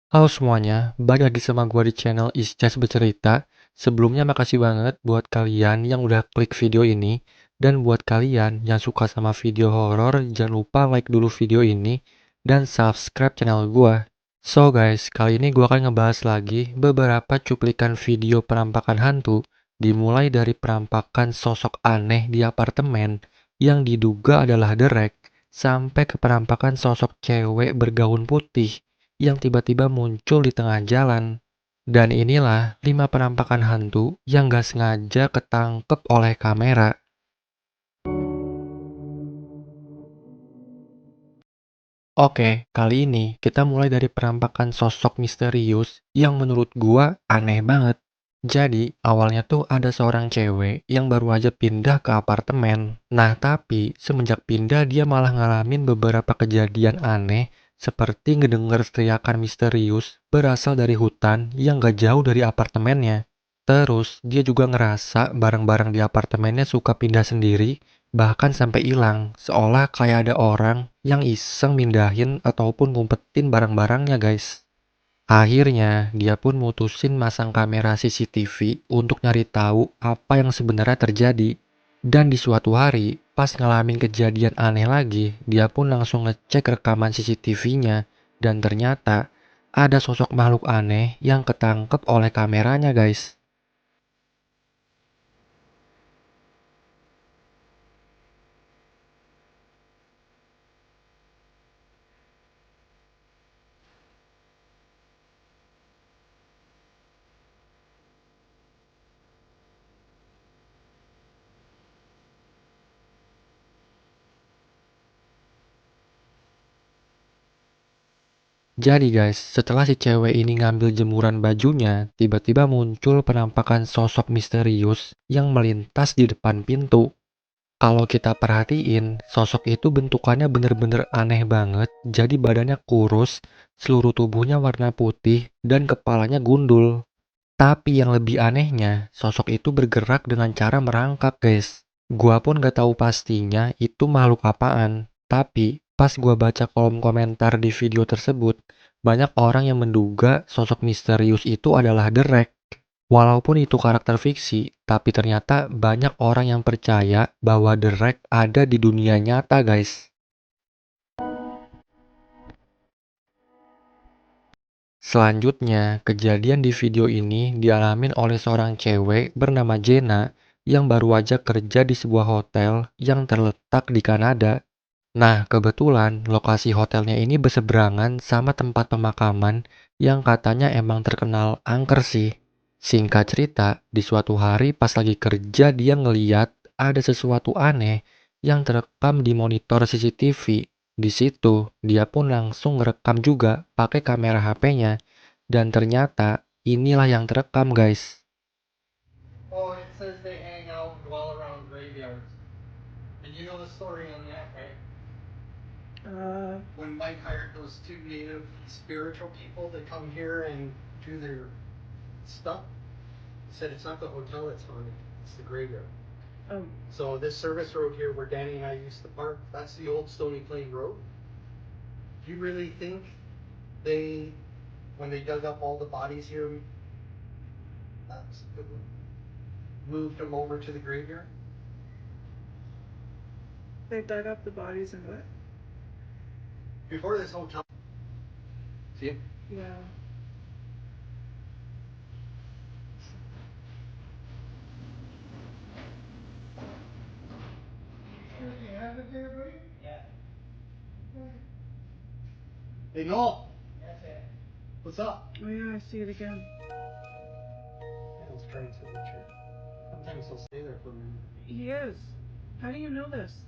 Halo semuanya, balik lagi sama gua di channel Is Just Bercerita. Sebelumnya makasih banget buat kalian yang udah klik video ini. Dan buat kalian yang suka sama video horor, jangan lupa like dulu video ini dan subscribe channel gua. So guys, kali ini gua akan ngebahas lagi beberapa cuplikan video penampakan hantu. Dimulai dari penampakan sosok aneh di apartemen yang diduga adalah The Rek, sampai ke penampakan sosok cewek bergaun putih yang tiba-tiba muncul di tengah jalan. Dan inilah 5 penampakan hantu yang gak sengaja ketangkep oleh kamera. Oke, kali ini kita mulai dari penampakan sosok misterius yang menurut gua aneh banget. Jadi, awalnya tuh ada seorang cewek yang baru aja pindah ke apartemen. Nah, tapi semenjak pindah dia malah ngalamin beberapa kejadian aneh seperti ngedenger teriakan misterius berasal dari hutan yang gak jauh dari apartemennya. Terus, dia juga ngerasa barang-barang di apartemennya suka pindah sendiri, bahkan sampai hilang, seolah kayak ada orang yang iseng mindahin ataupun ngumpetin barang-barangnya guys. Akhirnya, dia pun mutusin masang kamera CCTV untuk nyari tahu apa yang sebenarnya terjadi. Dan di suatu hari, pas ngalamin kejadian aneh lagi, dia pun langsung ngecek rekaman CCTV-nya. Dan ternyata, ada sosok makhluk aneh yang ketangkep oleh kameranya guys. Jadi guys, setelah si cewek ini ngambil jemuran bajunya, tiba-tiba muncul penampakan sosok misterius yang melintas di depan pintu. Kalau kita perhatiin, sosok itu bentukannya bener-bener aneh banget, jadi badannya kurus, seluruh tubuhnya warna putih, dan kepalanya gundul. Tapi yang lebih anehnya, sosok itu bergerak dengan cara merangkak guys. Gua pun gak tahu pastinya itu makhluk apaan. Tapi pas gua baca kolom komentar di video tersebut, banyak orang yang menduga sosok misterius itu adalah The Rek. Walaupun itu karakter fiksi, tapi ternyata banyak orang yang percaya bahwa The Rek ada di dunia nyata guys. Selanjutnya, kejadian di video ini dialamin oleh seorang cewek bernama Jenna yang baru aja kerja di sebuah hotel yang terletak di Kanada. Nah, kebetulan lokasi hotelnya ini berseberangan sama tempat pemakaman yang katanya emang terkenal angker sih. Singkat cerita, di suatu hari pas lagi kerja dia ngeliat ada sesuatu aneh yang terekam di monitor CCTV. Di situ, dia pun langsung ngerekam juga pakai kamera HP-nya. Dan ternyata inilah yang terekam guys. Oh, it says they hang out and dwell around graveyards. And you know the story on that, right? When Mike hired those two native spiritual people to come here and do their stuff, he said it's not the hotel that's haunted, it's the graveyard. Oh. So this service road here where Danny and I used to park, that's the old Stony Plain Road. Do you really think they, when they dug up all the bodies here, that's a good one, moved them over to the graveyard? They dug up the bodies and what? Before this hotel. See? Yeah. You have it there, buddy? Yeah. Hey, Noel. Yes, sir. What's up? Oh yeah, I see it again. Yeah, let's try and sit in the chair. Sometimes he'll stay there for a minute. He is. How do you know this?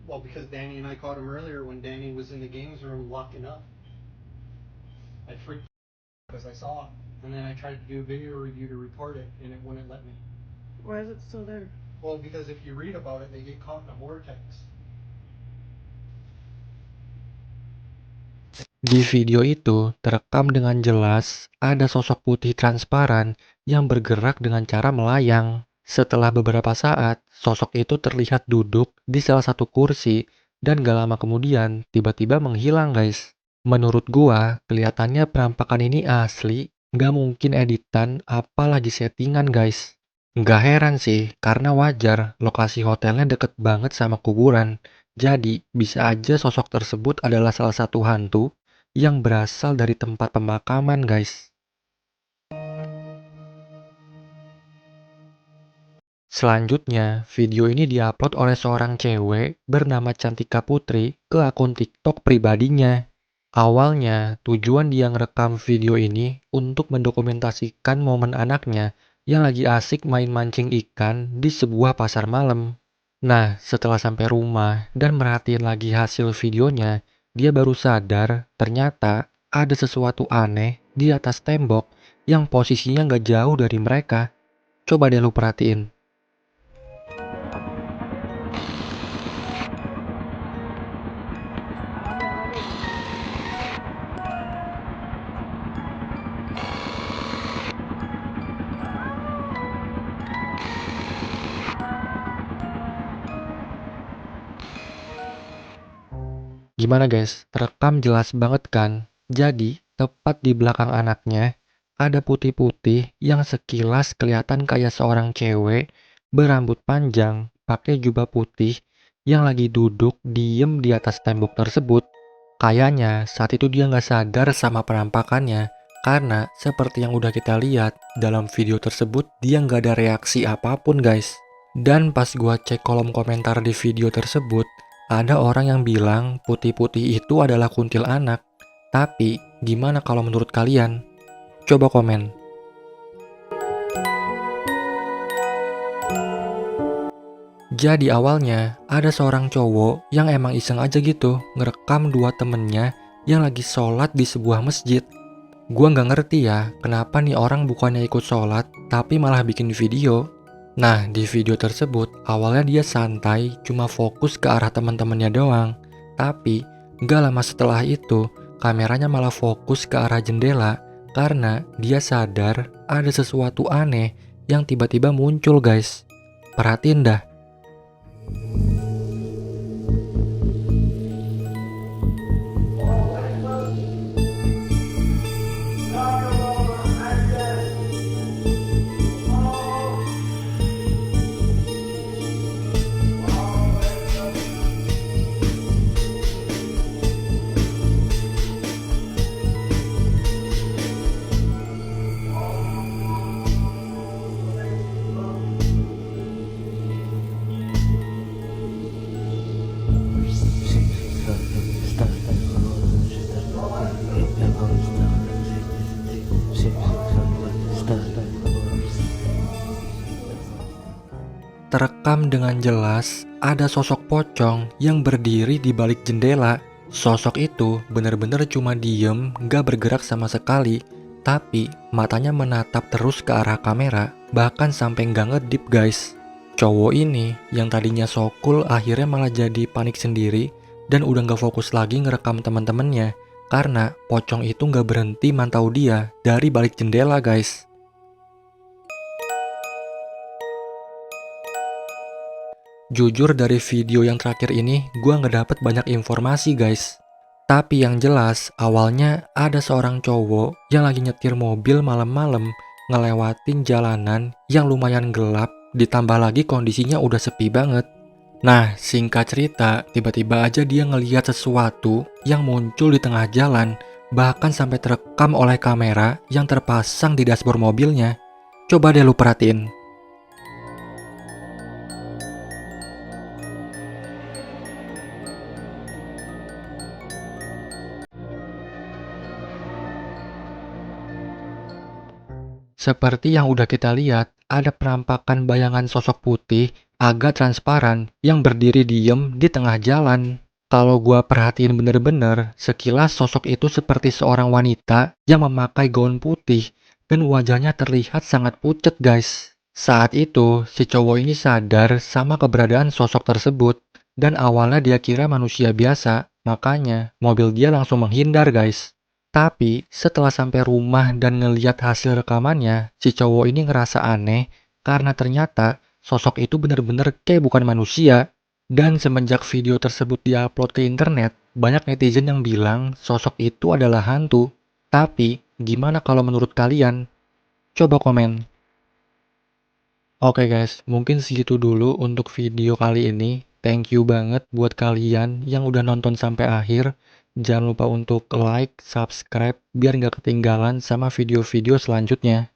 Well, because Danny and I caught him earlier when Danny was in the games room locking up. I freaked because I saw it. And then I tried to do a video review to report it, and it wouldn't let me. Why is it still there? Well, because if you read about it, they get caught in a vortex. Di video itu terekam dengan jelas ada sosok putih transparan yang bergerak dengan cara melayang. Setelah beberapa saat, sosok itu terlihat duduk di salah satu kursi dan gak lama kemudian tiba-tiba menghilang guys. Menurut gua, kelihatannya penampakan ini asli, nggak mungkin editan, apalagi settingan guys. Nggak heran sih, karena wajar, lokasi hotelnya deket banget sama kuburan. Jadi, bisa aja sosok tersebut adalah salah satu hantu yang berasal dari tempat pemakaman guys. Selanjutnya, video ini diupload oleh seorang cewek bernama Cantika Putri ke akun TikTok pribadinya. Awalnya, tujuan dia ngerekam video ini untuk mendokumentasikan momen anaknya yang lagi asik main mancing ikan di sebuah pasar malam. Nah, setelah sampai rumah dan merhatiin lagi hasil videonya, dia baru sadar ternyata ada sesuatu aneh di atas tembok yang posisinya nggak jauh dari mereka. Coba deh lu perhatiin. Gimana guys? Terekam jelas banget kan? Jadi, tepat di belakang anaknya, ada putih-putih yang sekilas kelihatan kayak seorang cewek berambut panjang, pakai jubah putih, yang lagi duduk diem di atas tembok tersebut. Kayaknya saat itu dia nggak sadar sama penampakannya, karena seperti yang udah kita lihat dalam video tersebut, dia nggak ada reaksi apapun guys. Dan pas gua cek kolom komentar di video tersebut, ada orang yang bilang putih-putih itu adalah kuntilanak. Tapi, gimana kalau menurut kalian? Coba komen. Jadi awalnya, ada seorang cowok yang emang iseng aja gitu, ngerekam dua temennya yang lagi sholat di sebuah masjid. Gua nggak ngerti ya, kenapa nih orang bukannya ikut sholat, tapi malah bikin video. Nah, di video tersebut, awalnya dia santai, cuma fokus ke arah teman-temannya doang. Tapi, nggak lama setelah itu, kameranya malah fokus ke arah jendela, karena dia sadar ada sesuatu aneh yang tiba-tiba muncul guys. Perhatiin dah. Terekam dengan jelas, ada sosok pocong yang berdiri di balik jendela. Sosok itu benar-benar cuma diem, gak bergerak sama sekali. Tapi matanya menatap terus ke arah kamera, bahkan sampai gak ngedip guys. Cowok ini yang tadinya so cool akhirnya malah jadi panik sendiri dan udah gak fokus lagi ngerekam teman-temannya. Karena pocong itu gak berhenti mantau dia dari balik jendela guys. Jujur dari video yang terakhir ini, gua nggak dapet banyak informasi guys. Tapi yang jelas, awalnya ada seorang cowok yang lagi nyetir mobil malam-malam, ngelewatin jalanan yang lumayan gelap, ditambah lagi kondisinya udah sepi banget. Nah, singkat cerita, tiba-tiba aja dia ngeliat sesuatu yang muncul di tengah jalan, bahkan sampai terekam oleh kamera yang terpasang di dashboard mobilnya. Coba deh lu perhatiin. Seperti yang udah kita lihat, ada penampakan bayangan sosok putih agak transparan yang berdiri diem di tengah jalan. Kalau gua perhatiin bener-bener, sekilas sosok itu seperti seorang wanita yang memakai gaun putih dan wajahnya terlihat sangat pucat guys. Saat itu, si cowok ini sadar sama keberadaan sosok tersebut dan awalnya dia kira manusia biasa, makanya mobil dia langsung menghindar guys. Tapi setelah sampai rumah dan ngeliat hasil rekamannya, si cowok ini ngerasa aneh karena ternyata sosok itu bener-bener kayak bukan manusia. Dan semenjak video tersebut diupload ke internet, Banyak netizen yang bilang sosok itu adalah hantu. Tapi, gimana kalau menurut kalian? Coba komen. Oke guys, mungkin segitu dulu untuk video kali ini. Thank you banget buat kalian yang udah nonton sampai akhir. Jangan lupa untuk like, subscribe, biar nggak ketinggalan sama video-video selanjutnya.